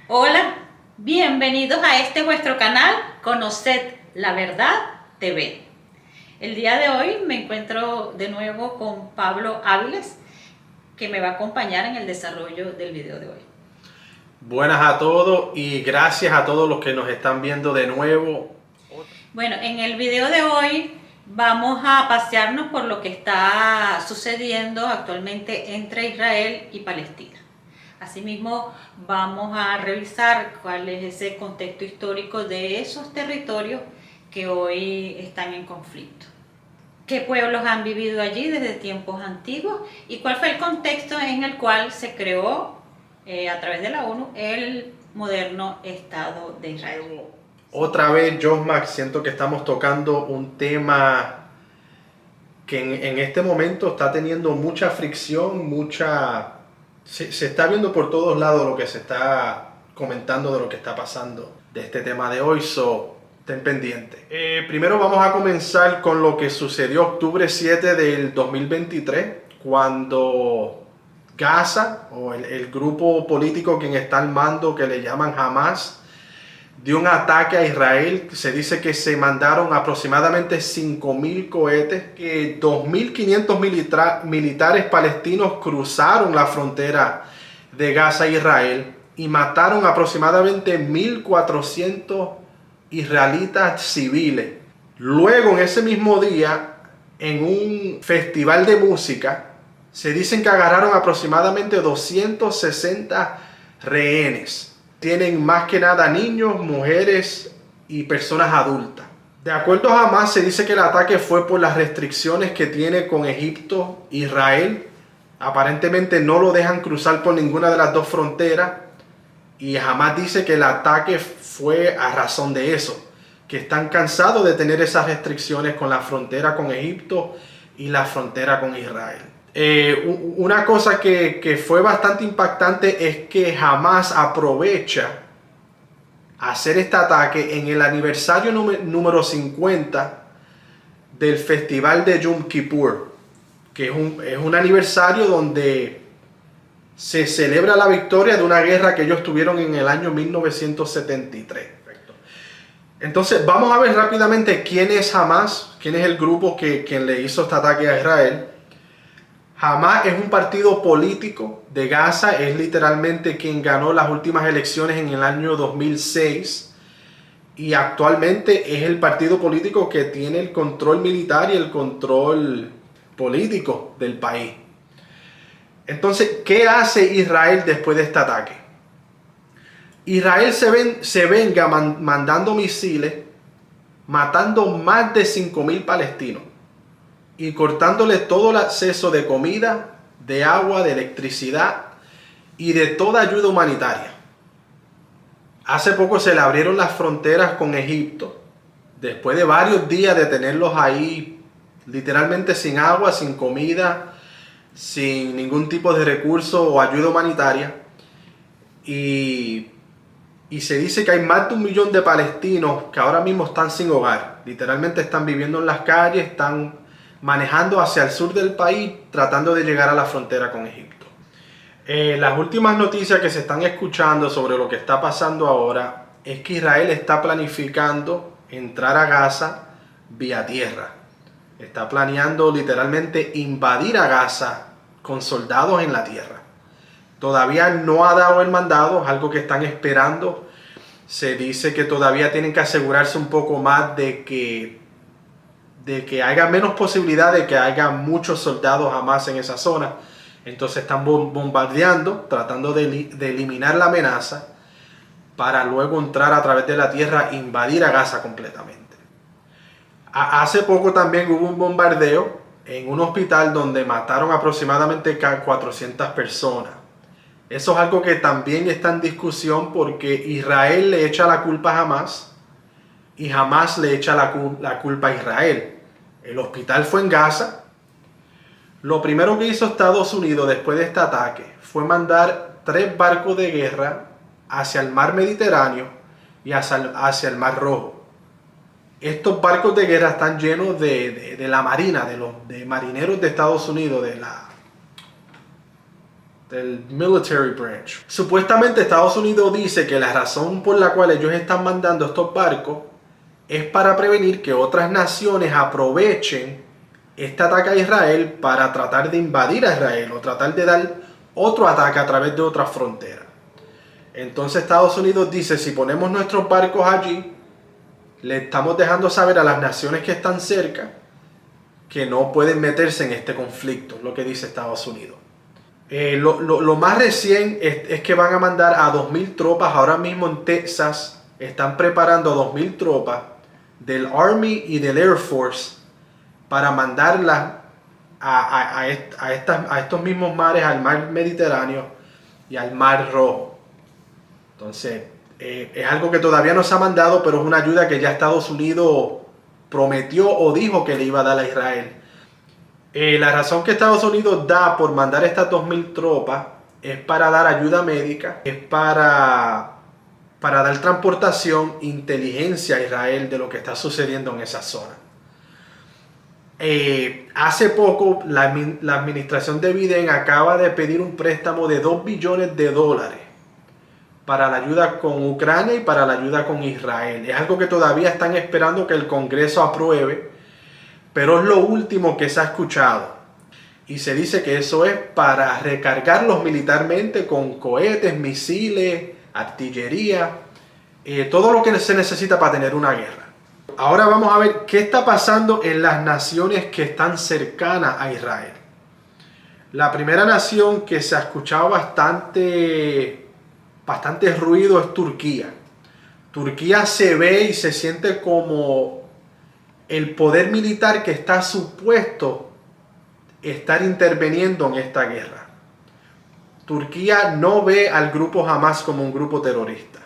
Hola, bienvenidos a este vuestro canal Conoced la Verdad TV. El día de hoy me encuentro de nuevo con Pablo Áviles, que me va a acompañar en el desarrollo del video de hoy. Buenas a todos y gracias a todos los que nos están viendo de nuevo. Bueno, en el video de hoy vamos a pasearnos por lo que está sucediendo actualmente entre Israel y Palestina. Asimismo, vamos a revisar cuál es ese contexto histórico de esos territorios que hoy están en conflicto. ¿Qué pueblos han vivido allí desde tiempos antiguos? ¿Y cuál fue el contexto en el cual se creó, a través de la ONU, el moderno Estado de Israel? Otra vez, Josmax, siento que estamos tocando un tema que en este momento está teniendo mucha fricción, se está viendo por todos lados lo que se está comentando de lo que está pasando de este tema de hoy, ten pendiente. Primero vamos a comenzar con lo que sucedió octubre 7 del 2023, cuando Gaza, o el grupo político quien está al mando, que le llaman Hamas, dio un ataque a Israel. Se dice que se mandaron aproximadamente 5.000 cohetes, que 2.500 militares palestinos cruzaron la frontera de Gaza a Israel y mataron aproximadamente 1.400 israelitas civiles. Luego, en ese mismo día, en un festival de música, se dicen que agarraron aproximadamente 260 rehenes. Tienen más que nada niños, mujeres y personas adultas. De acuerdo a Hamas, se dice que el ataque fue por las restricciones que tiene con Egipto, Israel. Aparentemente no lo dejan cruzar por ninguna de las dos fronteras. Y Hamas dice que el ataque fue a razón de eso, que están cansados de tener esas restricciones con la frontera con Egipto y la frontera con Israel. Una cosa que fue bastante impactante es que Hamas aprovecha hacer este ataque en el aniversario número 50 del festival de Yom Kippur, que es un aniversario donde se celebra la victoria de una guerra que ellos tuvieron en el año 1973. Entonces vamos a ver rápidamente quién es Hamas, quién es el grupo quien le hizo este ataque a Israel. Hamas es un partido político de Gaza, es literalmente quien ganó las últimas elecciones en el año 2006 y actualmente es el partido político que tiene el control militar y el control político del país. Entonces, ¿qué hace Israel después de este ataque? Israel se venga mandando misiles, matando más de 5.000 palestinos y cortándole todo el acceso de comida, de agua, de electricidad y de toda ayuda humanitaria. Hace poco se le abrieron las fronteras con Egipto, después de varios días de tenerlos ahí literalmente sin agua, sin comida, sin ningún tipo de recurso o ayuda humanitaria. Y se dice que hay más de 1 millón de palestinos que ahora mismo están sin hogar. Literalmente están viviendo en las calles, están manejando hacia el sur del país, tratando de llegar a la frontera con Egipto. Las últimas noticias que se están escuchando sobre lo que está pasando ahora es que Israel está planificando entrar a Gaza vía tierra. Está planeando literalmente invadir a Gaza con soldados en la tierra. Todavía no ha dado el mandado, es algo que están esperando. Se dice que todavía tienen que asegurarse un poco más de que haya menos posibilidad de que haya muchos soldados Hamas en esa zona. Entonces están bombardeando, tratando de eliminar la amenaza para luego entrar a través de la tierra e invadir a Gaza completamente. Hace poco también hubo un bombardeo en un hospital donde mataron aproximadamente 400 personas. Eso es algo que también está en discusión porque Israel le echa la culpa a Hamas y Hamas le echa la culpa a Israel. El hospital fue en Gaza. Lo primero que hizo Estados Unidos después de este ataque fue mandar 3 barcos de guerra hacia el mar Mediterráneo y hacia el mar Rojo. Estos barcos de guerra están llenos de la marina, de marineros de Estados Unidos, de del military branch. Supuestamente Estados Unidos dice que la razón por la cual ellos están mandando estos barcos es para prevenir que otras naciones aprovechen este ataque a Israel para tratar de invadir a Israel o tratar de dar otro ataque a través de otras fronteras. Entonces Estados Unidos dice, si ponemos nuestros barcos allí, le estamos dejando saber a las naciones que están cerca que no pueden meterse en este conflicto, lo que dice Estados Unidos. Lo más recién es que van a mandar a 2.000 tropas. Ahora mismo en Texas están preparando a 2.000 tropas del Army y del Air Force para mandarlas a estos mismos mares, al mar Mediterráneo y al mar Rojo. Entonces, es algo que todavía no se ha mandado, pero es una ayuda que ya Estados Unidos prometió o dijo que le iba a dar a Israel. La razón que Estados Unidos da por mandar estas 2.000 tropas es para dar ayuda médica, es para dar transportación, inteligencia a Israel de lo que está sucediendo en esa zona. Hace poco la administración de Biden acaba de pedir un préstamo de $2 billones para la ayuda con Ucrania y para la ayuda con Israel. Es algo que todavía están esperando que el Congreso apruebe, pero es lo último que se ha escuchado. Y se dice que eso es para recargarlos militarmente con cohetes, misiles, artillería, todo lo que se necesita para tener una guerra. Ahora vamos a ver qué está pasando en las naciones que están cercanas a Israel. La primera nación que se ha escuchado bastante ruido es Turquía. Turquía se ve y se siente como el poder militar que está supuesto estar interviniendo en esta guerra. Turquía no ve al grupo Hamas como un grupo terrorista.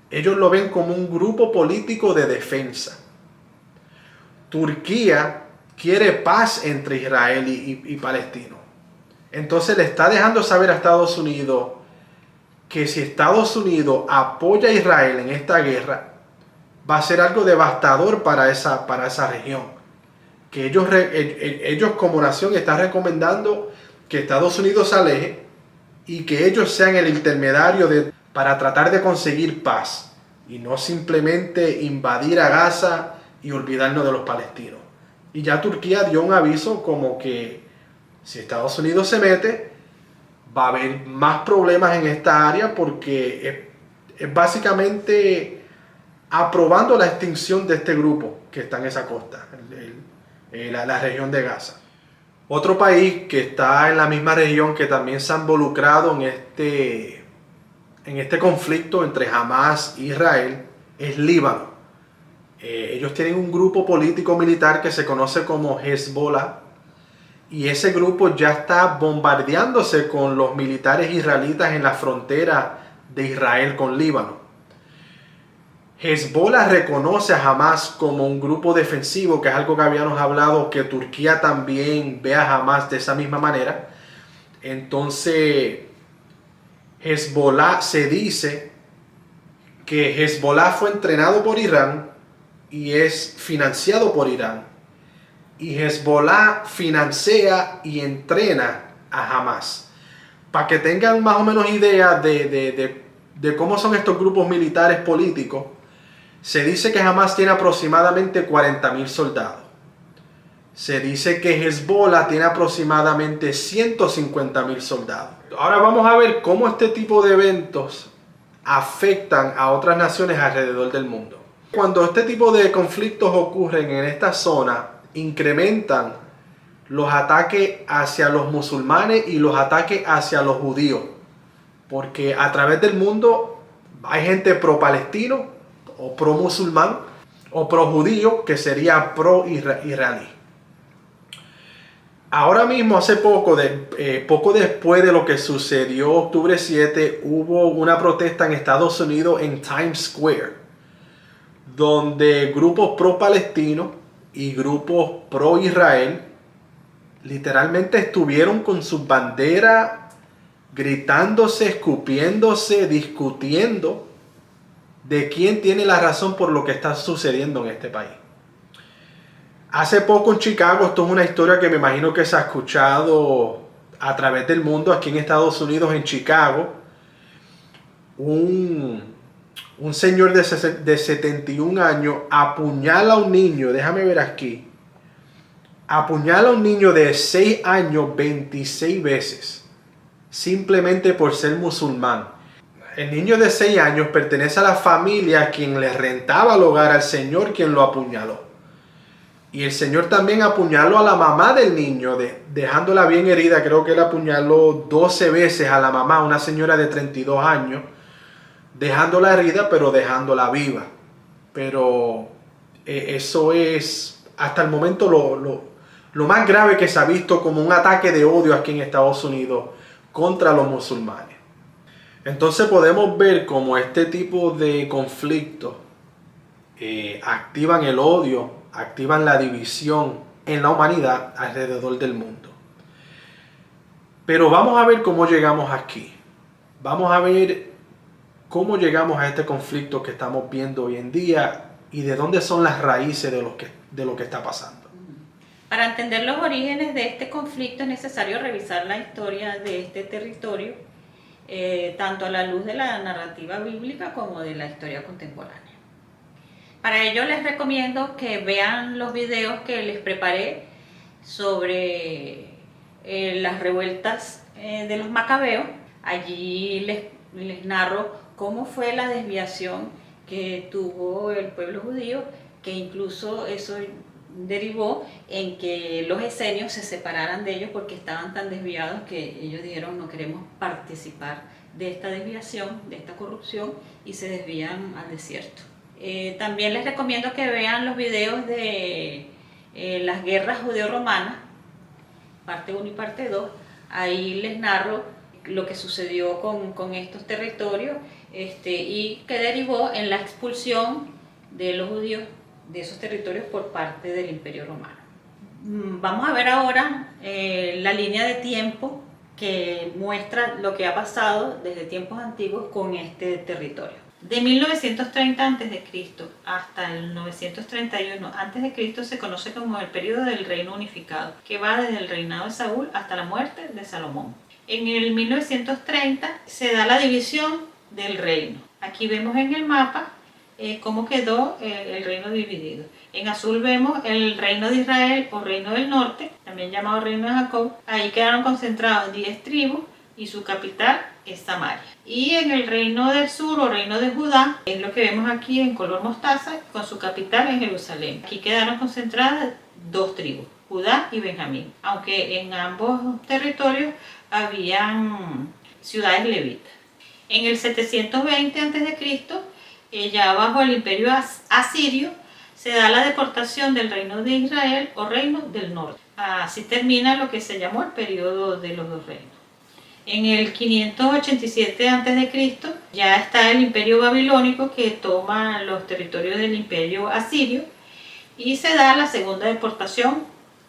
Ellos lo ven como un grupo político de defensa. Turquía quiere paz entre Israel y Palestina. Entonces le está dejando saber a Estados Unidos que si Estados Unidos apoya a Israel en esta guerra, va a ser algo devastador para esa región. Que ellos como nación están recomendando que Estados Unidos se aleje y que ellos sean el intermediario para tratar de conseguir paz y no simplemente invadir a Gaza y olvidarnos de los palestinos. Y ya Turquía dio un aviso como que si Estados Unidos se mete, va a haber más problemas en esta área porque es básicamente aprobando la extinción de este grupo que está en esa costa, la región de Gaza. Otro país que está en la misma región que también se ha involucrado en este conflicto entre Hamas e Israel es Líbano. Ellos tienen un grupo político militar que se conoce como Hezbollah y ese grupo ya está bombardeándose con los militares israelitas en la frontera de Israel con Líbano. Hezbollah reconoce a Hamas como un grupo defensivo, que es algo que habíamos hablado, que Turquía también ve a Hamas de esa misma manera. Entonces, Hezbollah se dice que Hezbollah fue entrenado por Irán y es financiado por Irán. Y Hezbollah financia y entrena a Hamas. Para que tengan más o menos idea de cómo son estos grupos militares políticos, se dice que Hamas tiene aproximadamente 40.000 soldados. Se dice que Hezbollah tiene aproximadamente 150.000 soldados. Ahora vamos a ver cómo este tipo de eventos afectan a otras naciones alrededor del mundo. Cuando este tipo de conflictos ocurren en esta zona, incrementan los ataques hacia los musulmanes y los ataques hacia los judíos. Porque a través del mundo hay gente pro-palestino o pro-musulmán o pro-judío que sería pro-israelí. Ahora mismo, hace poco después de lo que sucedió octubre 7, hubo una protesta en Estados Unidos en Times Square, donde grupos pro-palestinos y grupos pro-Israel literalmente estuvieron con sus banderas gritándose, escupiéndose, discutiendo de quién tiene la razón por lo que está sucediendo en este país. Hace poco en Chicago, esto es una historia que me imagino que se ha escuchado a través del mundo, aquí en Estados Unidos, en Chicago, un señor de 71 años apuñala a un niño, déjame ver aquí, apuñala a un niño de 6 años 26 veces, simplemente por ser musulmán. El niño de 6 años pertenece a la familia a quien le rentaba el hogar al señor quien lo apuñaló. Y el señor también apuñaló a la mamá del niño, dejándola bien herida. Creo que él apuñaló 12 veces a la mamá, una señora de 32 años, dejándola herida, pero dejándola viva. Pero eso es hasta el momento lo más grave que se ha visto como un ataque de odio aquí en Estados Unidos contra los musulmanes. Entonces podemos ver cómo este tipo de conflictos activan el odio, activan la división en la humanidad alrededor del mundo. Pero vamos a ver cómo llegamos aquí. Vamos a ver cómo llegamos a este conflicto que estamos viendo hoy en día y de dónde son las raíces de lo que está pasando. Para entender los orígenes de este conflicto es necesario revisar la historia de este territorio, tanto a la luz de la narrativa bíblica como de la historia contemporánea. Para ello les recomiendo que vean los videos que les preparé sobre las revueltas de los macabeos. Allí les narro cómo fue la desviación que tuvo el pueblo judío, que incluso eso derivó en que los esenios se separaran de ellos porque estaban tan desviados que ellos dijeron no queremos participar de esta desviación, de esta corrupción, y se desvían al desierto. También les recomiendo que vean los videos de las guerras judeo-romanas, parte 1 y parte 2. Ahí les narro lo que sucedió con estos territorios y que derivó en la expulsión de los judíos de esos territorios por parte del Imperio Romano. Vamos a ver ahora la línea de tiempo que muestra lo que ha pasado desde tiempos antiguos con este territorio. De 1930 a.C. hasta el 931 a.C. se conoce como el periodo del Reino Unificado, que va desde el reinado de Saúl hasta la muerte de Salomón. En el 1930 se da la división del reino. Aquí vemos en el mapa cómo quedó el reino dividido. En azul vemos el reino de Israel o reino del norte, también llamado reino de Jacob. Ahí quedaron concentrados 10 tribus y su capital es Samaria. Y en el reino del sur o reino de Judá, es lo que vemos aquí en color mostaza, con su capital en Jerusalén. Aquí quedaron concentradas 2 tribus, Judá y Benjamín, aunque en ambos territorios habían ciudades levitas. En el 720 a.C., ya bajo el imperio asirio, se da la deportación del reino de Israel o reino del norte. Así termina lo que se llamó el periodo de los 2 reinos. En el 587 a.C. ya está el imperio babilónico que toma los territorios del imperio asirio y se da la segunda deportación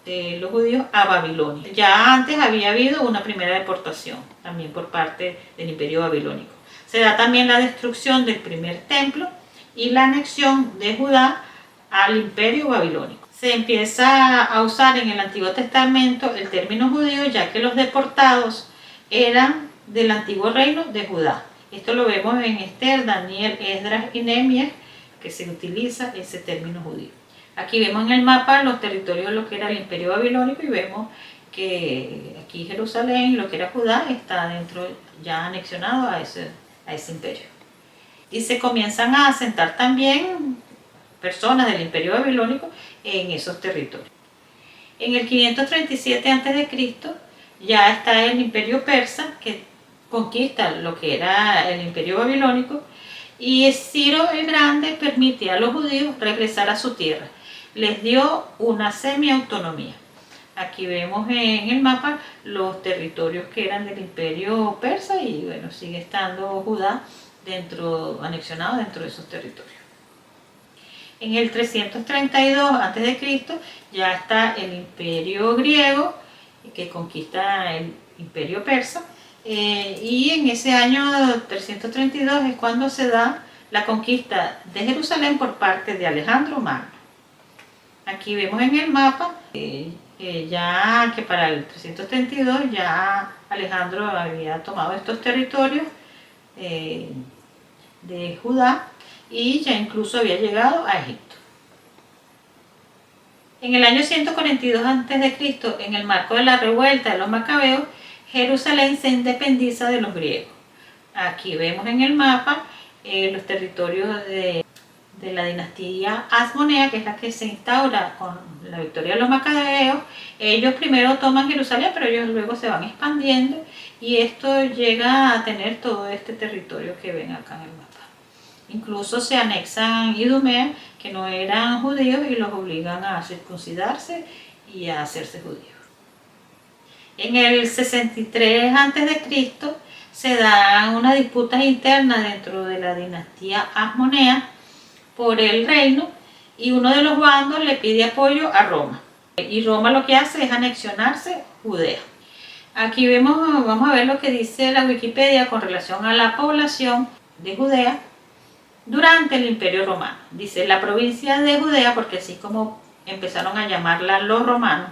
de los judíos a Babilonia. Ya antes había habido una primera deportación también por parte del imperio babilónico. Se da también la destrucción del primer templo y la anexión de Judá al imperio babilónico. Se empieza a usar en el Antiguo Testamento el término judío, ya que los deportados eran del antiguo reino de Judá. Esto lo vemos en Esther, Daniel, Esdras y Nehemías, que se utiliza ese término judío. Aquí vemos en el mapa los territorios de lo que era el imperio babilónico y vemos que aquí Jerusalén, lo que era Judá, está dentro, ya anexionado a ese imperio. Y se comienzan a asentar también personas del imperio babilónico en esos territorios. En el 537 a.C. ya está el imperio persa que conquista lo que era el imperio babilónico y Ciro el Grande permite a los judíos regresar a su tierra. Les dio una semi-autonomía. Aquí vemos en el mapa los territorios que eran del imperio persa y bueno, sigue estando Judá anexionado dentro de esos territorios. En el 332 a.C. ya está el imperio griego que conquista el imperio persa y en ese año 332 es cuando se da la conquista de Jerusalén por parte de Alejandro Magno. Aquí vemos en el mapa el ya que para el 332 ya Alejandro había tomado estos territorios de Judá y ya incluso había llegado a Egipto. En el año 142 a.C., en el marco de la revuelta de los macabeos, Jerusalén se independiza de los griegos. Aquí vemos en el mapa los territorios de la dinastía Hasmonea, que es la que se instaura con la victoria de los macabeos. Ellos primero toman Jerusalén, pero ellos luego se van expandiendo y esto llega a tener todo este territorio que ven acá en el mapa. Incluso se anexan Idumea, que no eran judíos, y los obligan a circuncidarse y a hacerse judíos. En el 63 a.C. se dan unas disputas internas dentro de la dinastía Hasmonea por el reino, y uno de los bandos le pide apoyo a Roma. Y Roma lo que hace es anexionarse Judea. Aquí vamos a ver lo que dice la Wikipedia con relación a la población de Judea durante el Imperio Romano. Dice, la provincia de Judea, porque así como empezaron a llamarla los romanos,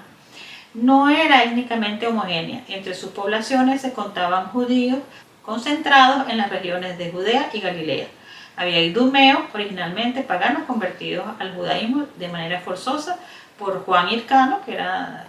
no era étnicamente homogénea. Entre sus poblaciones se contaban judíos concentrados en las regiones de Judea y Galilea. Había idumeos, originalmente paganos, convertidos al judaísmo de manera forzosa por Juan Hircano, que era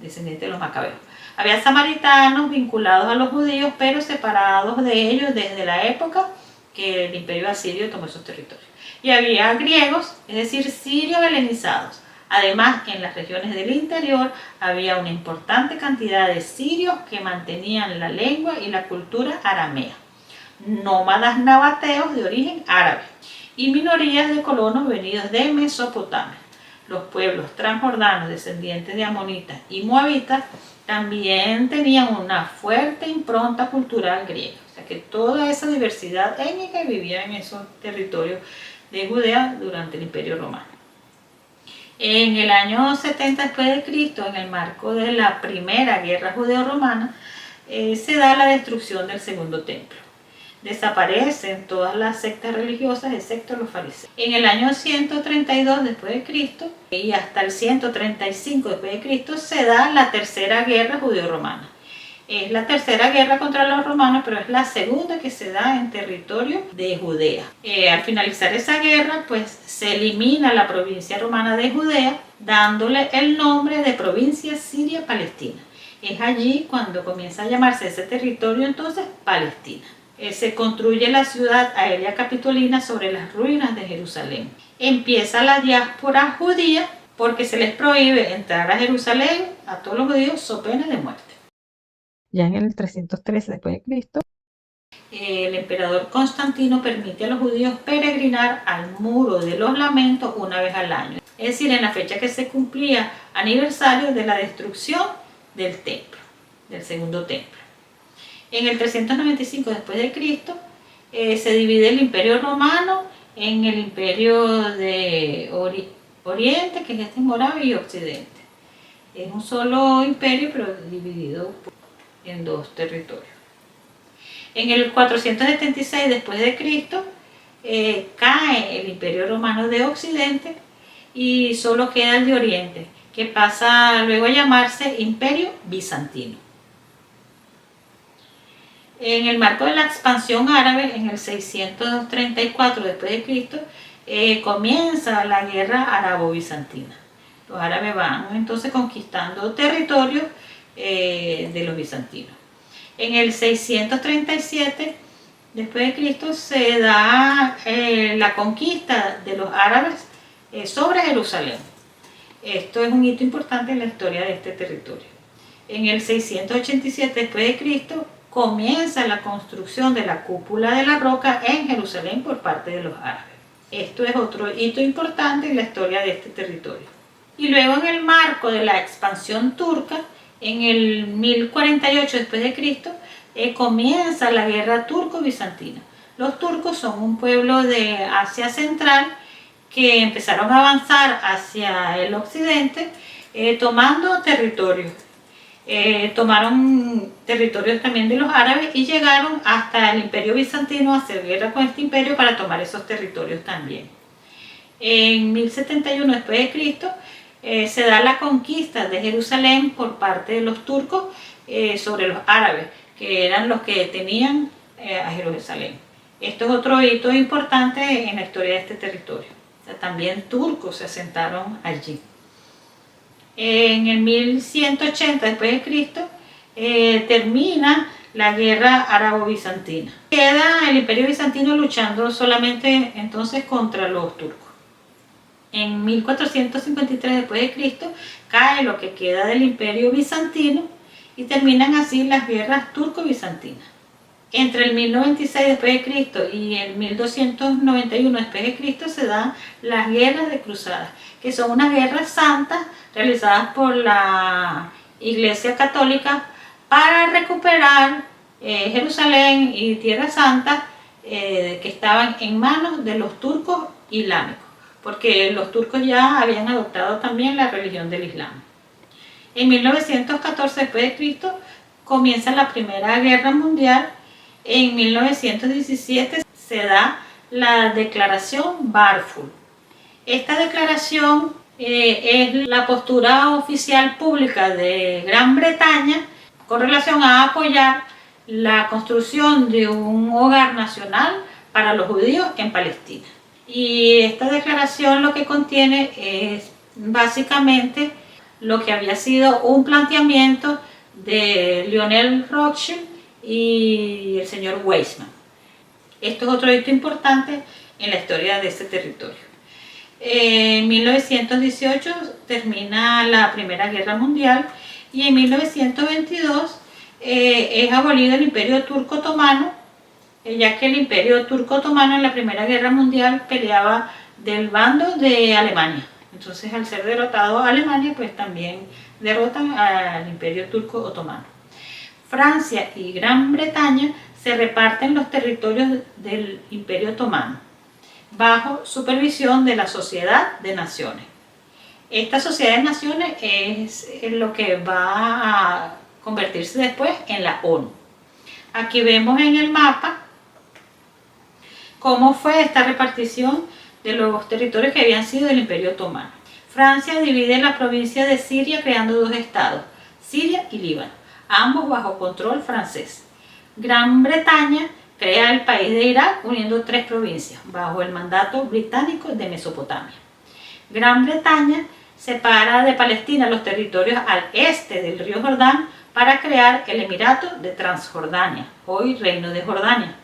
descendiente de los macabeos. Había samaritanos vinculados a los judíos, pero separados de ellos desde la época que el imperio asirio tomó esos territorios. Y había griegos, es decir, sirios helenizados. Además, en las regiones del interior había una importante cantidad de sirios que mantenían la lengua y la cultura aramea, nómadas nabateos de origen árabe y minorías de colonos venidos de Mesopotamia. Los pueblos transjordanos descendientes de amonitas y moabitas también tenían una fuerte impronta cultural griega. O sea que toda esa diversidad étnica vivía en esos territorios de Judea durante el Imperio Romano. En el año 70 d.C., en el marco de la primera guerra judeo-romana, se da la destrucción del segundo templo. Desaparecen todas las sectas religiosas excepto los fariseos. En el año 132 d.C. y hasta el 135 d.C. se da la tercera guerra judeo-romana. Es la tercera guerra contra los romanos, pero es la segunda que se da en territorio de Judea. Al finalizar esa guerra, pues se elimina la provincia romana de Judea, dándole el nombre de provincia siria-palestina. Es allí cuando comienza a llamarse ese territorio entonces Palestina. Se construye la ciudad aérea capitolina sobre las ruinas de Jerusalén. Empieza la diáspora judía porque se les prohíbe entrar a Jerusalén a todos los judíos so pena de muerte. Ya en el 313 d.C., el emperador Constantino permite a los judíos peregrinar al Muro de los Lamentos una vez al año, es decir, en la fecha que se cumplía aniversario de la destrucción del templo, del segundo templo. En el 395 d.C. se divide el Imperio Romano en el Imperio de Oriente, que es este Moravia, y Occidente. Es un solo imperio, pero dividido en dos territorios. En el 476 d.C. cae el Imperio Romano de Occidente y solo queda el de Oriente, que pasa luego a llamarse Imperio Bizantino. En el marco de la expansión árabe, en el 634 d.C., comienza la guerra arabo-bizantina. Los árabes van entonces conquistando territorios de los bizantinos. En el 637 d.C. se da la conquista de los árabes sobre Jerusalén. Esto es un hito importante en la historia de este territorio. En el 687 d.C. comienza la construcción de la cúpula de la roca en Jerusalén por parte de los árabes. Esto es otro hito importante en la historia de este territorio. Y luego en el marco de la expansión turca, en el 1048 d.C., comienza la guerra turco-bizantina. Los turcos son un pueblo de Asia Central que empezaron a avanzar hacia el occidente tomando territorios. Tomaron territorios también de los árabes y llegaron hasta el Imperio Bizantino a hacer guerra con este imperio para tomar esos territorios también. En 1071 d.C. se da la conquista de Jerusalén por parte de los turcos sobre los árabes, que eran los que tenían a Jerusalén. Esto es otro hito importante en la historia de este territorio. O sea, también turcos se asentaron allí. En el 1180 después de Cristo termina la guerra árabo-bizantina. Queda el imperio bizantino luchando solamente entonces contra los turcos. En 1453 después de Cristo cae lo que queda del imperio bizantino y terminan así las guerras turco-bizantinas. Entre el 1096 después de Cristo y el 1291 después de Cristo se dan las guerras de cruzadas, que son unas guerras santas realizadas por la Iglesia Católica para recuperar Jerusalén y Tierra Santa que estaban en manos de los turcos islámicos, porque los turcos ya habían adoptado también la religión del Islam. En 1914 después de Cristo comienza la Primera Guerra Mundial. En 1917 se da la Declaración Balfour. Esta declaración es la postura oficial pública de Gran Bretaña con relación a apoyar la construcción de un hogar nacional para los judíos en Palestina. Y esta declaración lo que contiene es básicamente lo que había sido un planteamiento de Lionel Rothschild y el señor Weizmann. Esto es otro hito importante en la historia de este territorio. En 1918 termina la Primera Guerra Mundial y en 1922 es abolido el Imperio Turco Otomano, ya que el Imperio Turco Otomano en la Primera Guerra Mundial peleaba del bando de Alemania. Entonces, al ser derrotado a Alemania, pues también derrotan al Imperio Turco Otomano. Francia y Gran Bretaña se reparten los territorios del Imperio Otomano bajo supervisión de la Sociedad de Naciones. Esta Sociedad de Naciones es lo que va a convertirse después en la ONU. Aquí vemos en el mapa cómo fue esta repartición de los territorios que habían sido del Imperio Otomano. Francia divide la provincia de Siria creando dos estados, Siria y Líbano, ambos bajo control francés. Gran Bretaña crea el país de Irak uniendo tres provincias bajo el mandato británico de Mesopotamia. Gran Bretaña separa de Palestina los territorios al este del río Jordán para crear el Emirato de Transjordania, hoy Reino de Jordania.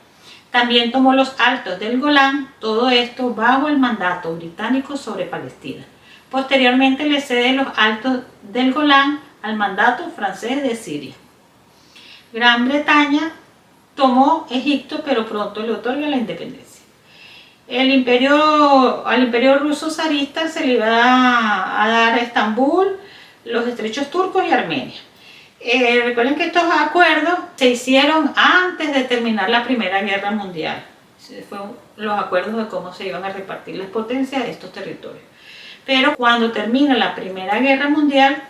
También tomó los altos del Golán, todo esto bajo el mandato británico sobre Palestina. Posteriormente le cede los altos del Golán al mandato francés de Siria. Gran Bretaña tomó Egipto, pero pronto le otorga la independencia. Al imperio ruso zarista se le iba a dar a Estambul, los estrechos turcos y Armenia. Recuerden que estos acuerdos se hicieron antes de terminar la Primera Guerra Mundial. Fueron los acuerdos de cómo se iban a repartir las potencias de estos territorios. Pero cuando termina la Primera Guerra Mundial,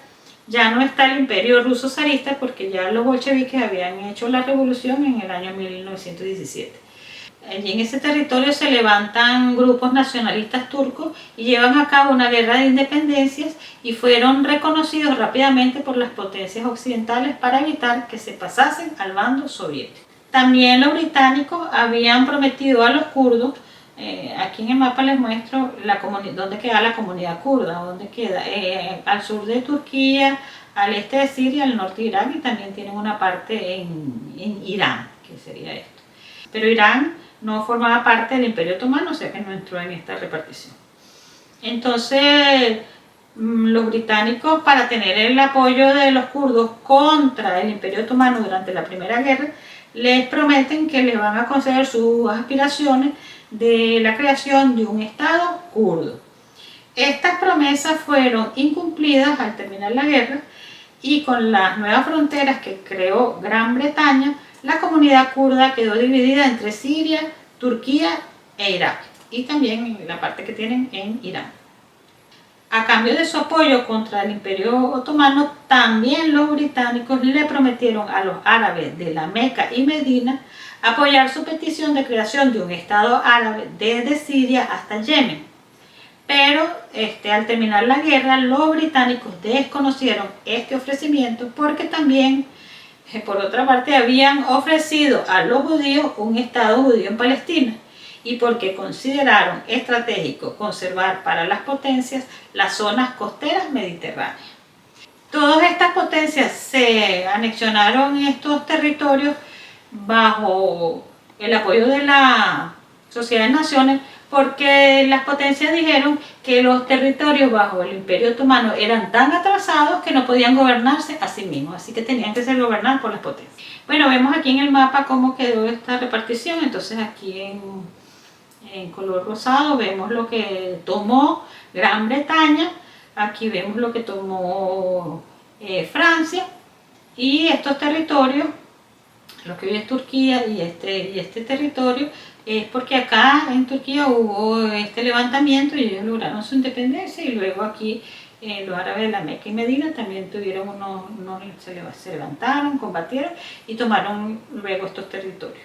ya no está el imperio ruso zarista porque ya los bolcheviques habían hecho la revolución en el año 1917. Allí en ese territorio se levantan grupos nacionalistas turcos y llevan a cabo una guerra de independencias y fueron reconocidos rápidamente por las potencias occidentales para evitar que se pasasen al bando soviético. También los británicos habían prometido a los kurdos, aquí en el mapa les muestro dónde queda la comunidad kurda, dónde queda, al sur de Turquía, al este de Siria, al norte de Irak y también tienen una parte en Irán, que sería esto. Pero Irán no formaba parte del Imperio Otomano, o sea que no entró en esta repartición. Entonces, los británicos, para tener el apoyo de los kurdos contra el Imperio Otomano durante la Primera Guerra, les prometen que les van a conceder sus aspiraciones de la creación de un Estado kurdo. Estas promesas fueron incumplidas al terminar la guerra y con las nuevas fronteras que creó Gran Bretaña, la comunidad kurda quedó dividida entre Siria, Turquía e Irak y también en la parte que tienen en Irán. A cambio de su apoyo contra el Imperio Otomano, también los británicos le prometieron a los árabes de la Meca y Medina apoyar su petición de creación de un Estado árabe desde Siria hasta Yemen. Pero al terminar la guerra, los británicos desconocieron este ofrecimiento porque también, por otra parte, habían ofrecido a los judíos un Estado judío en Palestina y porque consideraron estratégico conservar para las potencias las zonas costeras mediterráneas. Todas estas potencias se anexionaron estos territorios bajo el apoyo de la Sociedad de Naciones, porque las potencias dijeron que los territorios bajo el Imperio Otomano eran tan atrasados que no podían gobernarse a sí mismos, así que tenían que ser gobernados por las potencias. Bueno, vemos aquí en el mapa cómo quedó esta repartición. Entonces aquí en color rosado vemos lo que tomó Gran Bretaña, aquí vemos lo que tomó Francia, y estos territorios, lo que hoy es Turquía y este territorio, es porque acá en Turquía hubo este levantamiento y ellos lograron su independencia, y luego aquí los árabes de la Meca y Medina también tuvieron se levantaron, combatieron y tomaron luego estos territorios.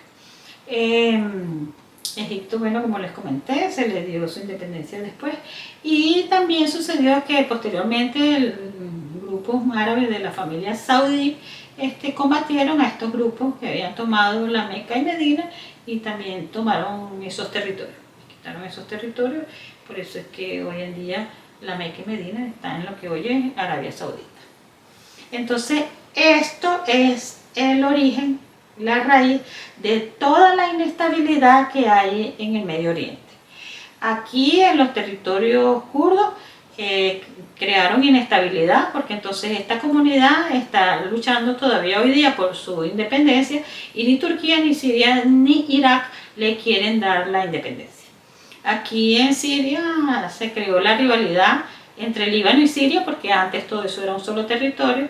Egipto, bueno, como les comenté, se le dio su independencia después, y también sucedió que posteriormente grupos árabes de la familia saudí combatieron a estos grupos que habían tomado la Meca y Medina, y también tomaron esos territorios, quitaron esos territorios. Por eso es que hoy en día la Meca y Medina están en lo que hoy es Arabia Saudita. Entonces, esto es el origen, la raíz de toda la inestabilidad que hay en el Medio Oriente. Aquí en los territorios kurdos crearon inestabilidad, porque entonces esta comunidad está luchando todavía hoy día por su independencia, y ni Turquía, ni Siria, ni Irak le quieren dar la independencia. Aquí en Siria se creó la rivalidad entre Líbano y Siria, porque antes todo eso era un solo territorio.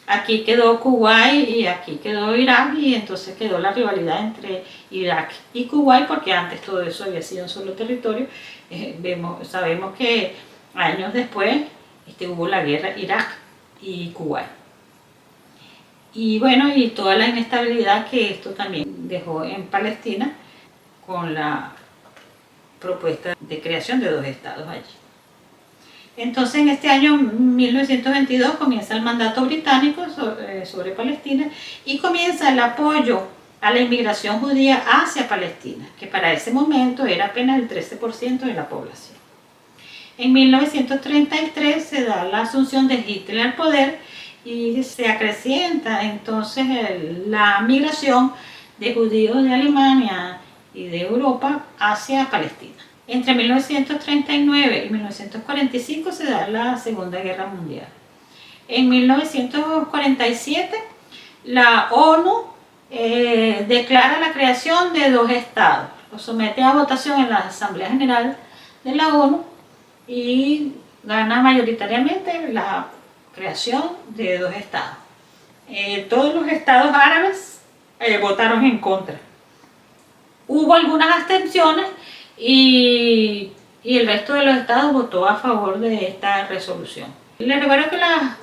Aquí quedó Kuwait y aquí quedó Irak, y entonces quedó la rivalidad entre Irak y Kuwait, porque antes todo eso había sido un solo territorio. Sabemos que años después hubo la guerra Irak y Kuwait. Y bueno, y toda la inestabilidad que esto también dejó en Palestina con la propuesta de creación de 2 estados allí. Entonces, en este año 1922 comienza el mandato británico sobre Palestina, y comienza el apoyo a la inmigración judía hacia Palestina, que para ese momento era apenas el 13% de la población. En 1933 se da la asunción de Hitler al poder y se acrecienta entonces la migración de judíos de Alemania y de Europa hacia Palestina. Entre 1939 y 1945 se da la Segunda Guerra Mundial. En 1947 la ONU declara la creación de 2 estados, lo somete a votación en la Asamblea General de la ONU y gana mayoritariamente la creación de 2 estados. Todos los estados árabes votaron en contra. Hubo algunas abstenciones, y el resto de los estados votó a favor de esta resolución. Les recuerdo que las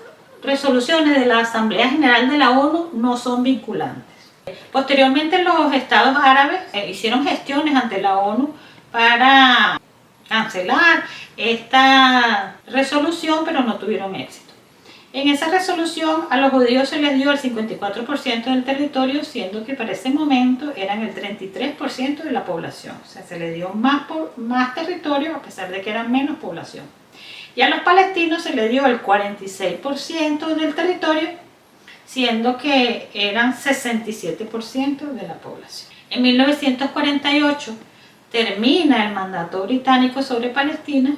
resoluciones de la Asamblea General de la ONU no son vinculantes. Posteriormente, los estados árabes hicieron gestiones ante la ONU para cancelar esta resolución, pero no tuvieron éxito. En esa resolución a los judíos se les dio el 54% del territorio, siendo que para ese momento eran el 33% de la población. O sea, se les dio más territorio a pesar de que eran menos población. Y a los palestinos se les dio el 46% del territorio, siendo que eran 67% de la población. En 1948 termina el mandato británico sobre Palestina,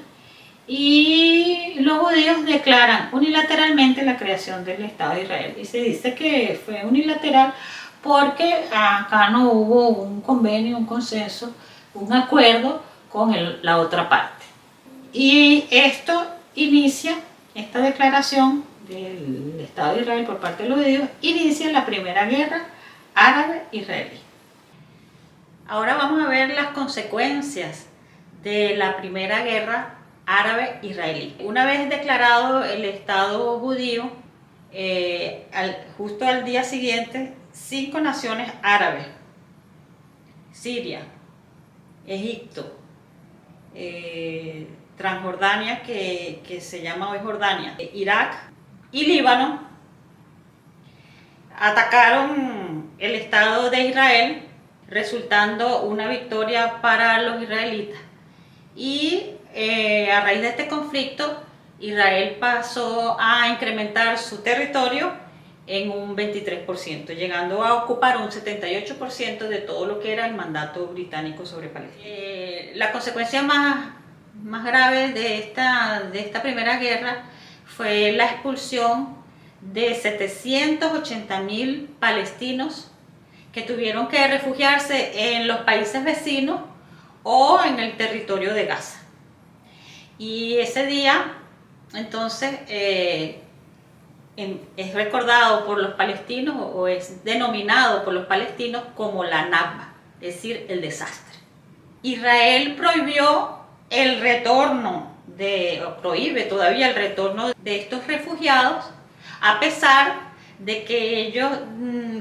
y los judíos declaran unilateralmente la creación del Estado de Israel. Y se dice que fue unilateral porque acá no hubo un convenio, un consenso, un acuerdo con la otra parte. Y esto inicia, esta declaración del Estado de Israel por parte de los judíos, inicia la primera guerra árabe-israelí. Ahora vamos a ver las consecuencias de la primera guerra árabe-israelí. Una vez declarado el Estado judío, justo al día siguiente, 5 naciones árabes, Siria, Egipto, Transjordania, que se llama hoy Jordania, Irak y Líbano, atacaron el Estado de Israel, resultando una victoria para los israelitas. Y a raíz de este conflicto, Israel pasó a incrementar su territorio en un 23%, llegando a ocupar un 78% de todo lo que era el mandato británico sobre Palestina. La consecuencia más grave de esta primera guerra fue la expulsión de 780.000 palestinos que tuvieron que refugiarse en los países vecinos o en el territorio de Gaza. Y ese día, entonces, es recordado por los palestinos o es denominado por los palestinos como la Nakba, es decir, el desastre. Israel prohibió el retorno prohíbe todavía el retorno de estos refugiados, a pesar de que ellos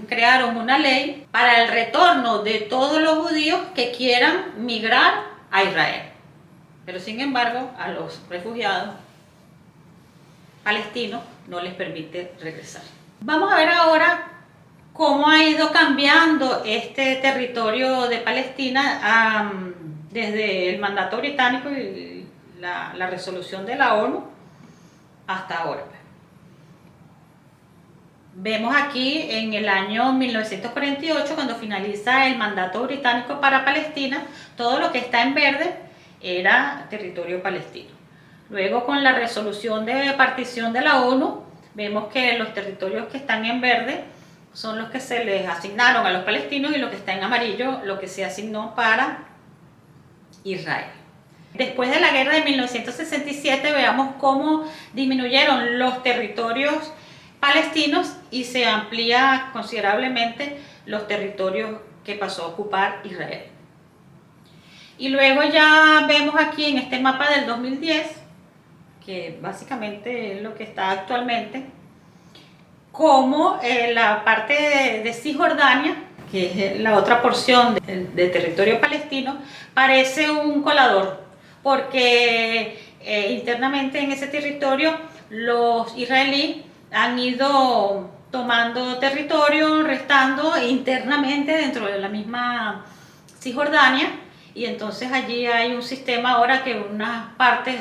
crearon una ley para el retorno de todos los judíos que quieran migrar a Israel. Pero sin embargo, a los refugiados palestinos no les permite regresar. Vamos a ver ahora cómo ha ido cambiando este territorio de Palestina desde el mandato británico y la resolución de la ONU hasta ahora. Vemos aquí en el año 1948, cuando finaliza el mandato británico para Palestina, todo lo que está en verde era territorio palestino. Luego, con la resolución de partición de la ONU, vemos que los territorios que están en verde son los que se les asignaron a los palestinos y lo que está en amarillo, lo que se asignó para Israel. Después de la guerra de 1967, veamos cómo disminuyeron los territorios palestinos y se amplía considerablemente los territorios que pasó a ocupar Israel. Y luego ya vemos aquí en este mapa del 2010, que básicamente es lo que está actualmente, como la parte de Cisjordania, que es la otra porción de territorio palestino, parece un colador, porque internamente en ese territorio los israelíes han ido tomando territorio, restando internamente dentro de la misma Cisjordania, y entonces allí hay un sistema ahora que unas partes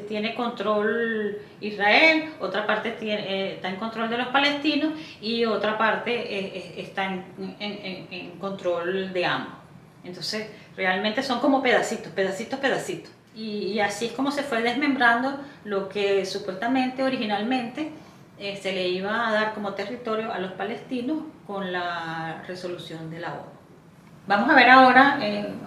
tiene control Israel, otra parte está en control de los palestinos y otra parte está en control de ambos. Entonces realmente son como pedacitos. Y así es como se fue desmembrando lo que supuestamente originalmente se le iba a dar como territorio a los palestinos con la resolución de la ONU. Vamos a ver ahora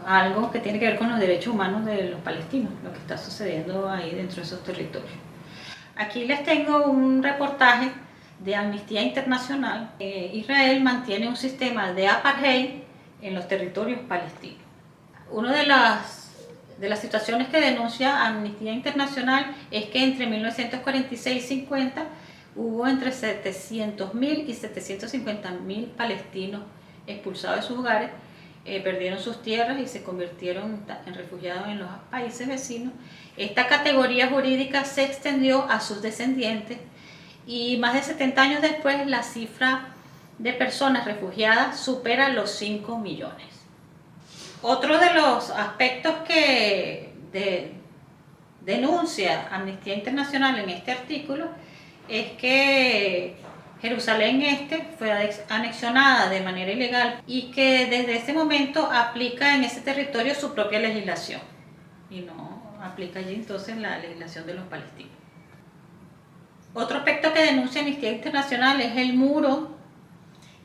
algo que tiene que ver con los derechos humanos de los palestinos, lo que está sucediendo ahí dentro de esos territorios. Aquí les tengo un reportaje de Amnistía Internacional. Israel mantiene un sistema de apartheid en los territorios palestinos. Una de las situaciones que denuncia Amnistía Internacional es que entre 1946 y 50 hubo entre 700.000 y 750.000 palestinos expulsados de sus hogares, perdieron sus tierras y se convirtieron en refugiados en los países vecinos. Esta categoría jurídica se extendió a sus descendientes y más de 70 años después la cifra de personas refugiadas supera los 5 millones. Otro de los aspectos que denuncia Amnistía Internacional en este artículo es que Jerusalén fue anexionada de manera ilegal y que desde ese momento aplica en ese territorio su propia legislación y no aplica allí entonces la legislación de los palestinos. Otro aspecto que denuncia Amnistía Internacional es el muro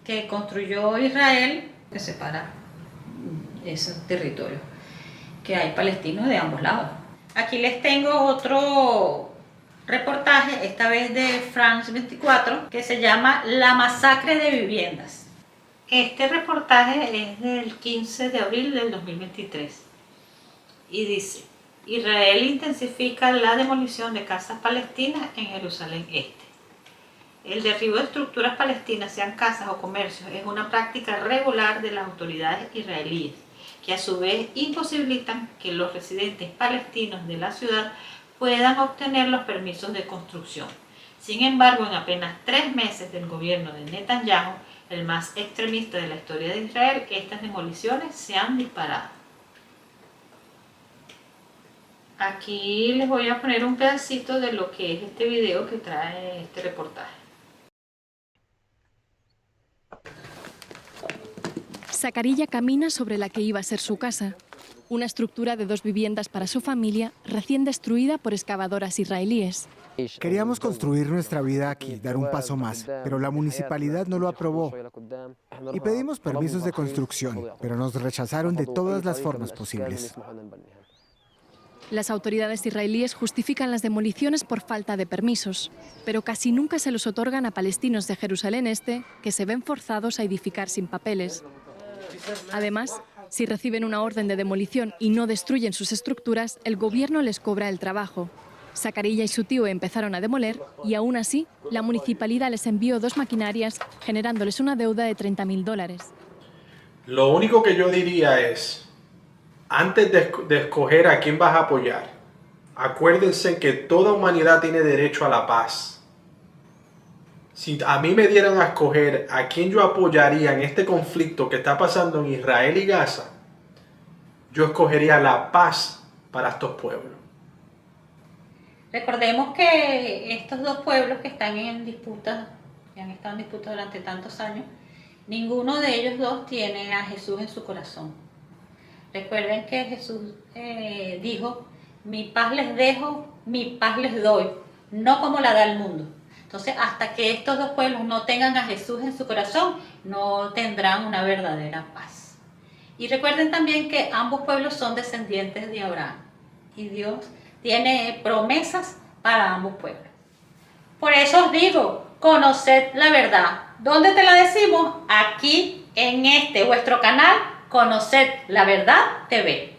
que construyó Israel que separa esos territorios, que hay palestinos de ambos lados. Aquí les tengo otro reportaje, esta vez de France 24, que se llama La masacre de viviendas. Este reportaje es del 15 de abril del 2023 y dice: Israel intensifica la demolición de casas palestinas en Jerusalén Este. El derribo de estructuras palestinas, sean casas o comercios, es una práctica regular de las autoridades israelíes, que a su vez imposibilitan que los residentes palestinos de la ciudad puedan obtener los permisos de construcción. Sin embargo, en apenas 3 meses del gobierno de Netanyahu, el más extremista de la historia de Israel, estas demoliciones se han disparado. Aquí les voy a poner un pedacito de lo que es este video que trae este reportaje. Zacaria camina sobre la que iba a ser su casa, una estructura de 2 viviendas para su familia recién destruida por excavadoras israelíes. Queríamos construir nuestra vida aquí, dar un paso más, pero la municipalidad no lo aprobó. Y pedimos permisos de construcción, pero nos rechazaron de todas las formas posibles. Las autoridades israelíes justifican las demoliciones por falta de permisos, pero casi nunca se los otorgan a palestinos de Jerusalén Este que se ven forzados a edificar sin papeles. Además, si reciben una orden de demolición y no destruyen sus estructuras, el gobierno les cobra el trabajo. Zacaria y su tío empezaron a demoler y aún así, la municipalidad les envió 2 maquinarias, generándoles una deuda de $30.000. Lo único que yo diría es, antes de escoger a quién vas a apoyar, acuérdense que toda humanidad tiene derecho a la paz. Si a mí me dieran a escoger a quién yo apoyaría en este conflicto que está pasando en Israel y Gaza, yo escogería la paz para estos pueblos. Recordemos que estos 2 pueblos que están en disputa, que han estado en disputa durante tantos años, ninguno de ellos 2 tiene a Jesús en su corazón. Recuerden que Jesús dijo, mi paz les dejo, mi paz les doy, no como la da el mundo. Entonces, hasta que estos 2 pueblos no tengan a Jesús en su corazón, no tendrán una verdadera paz. Y recuerden también que ambos pueblos son descendientes de Abraham. Y Dios tiene promesas para ambos pueblos. Por eso os digo, conoced la verdad. ¿Dónde te la decimos? Aquí, en este vuestro canal, Conoced la Verdad TV.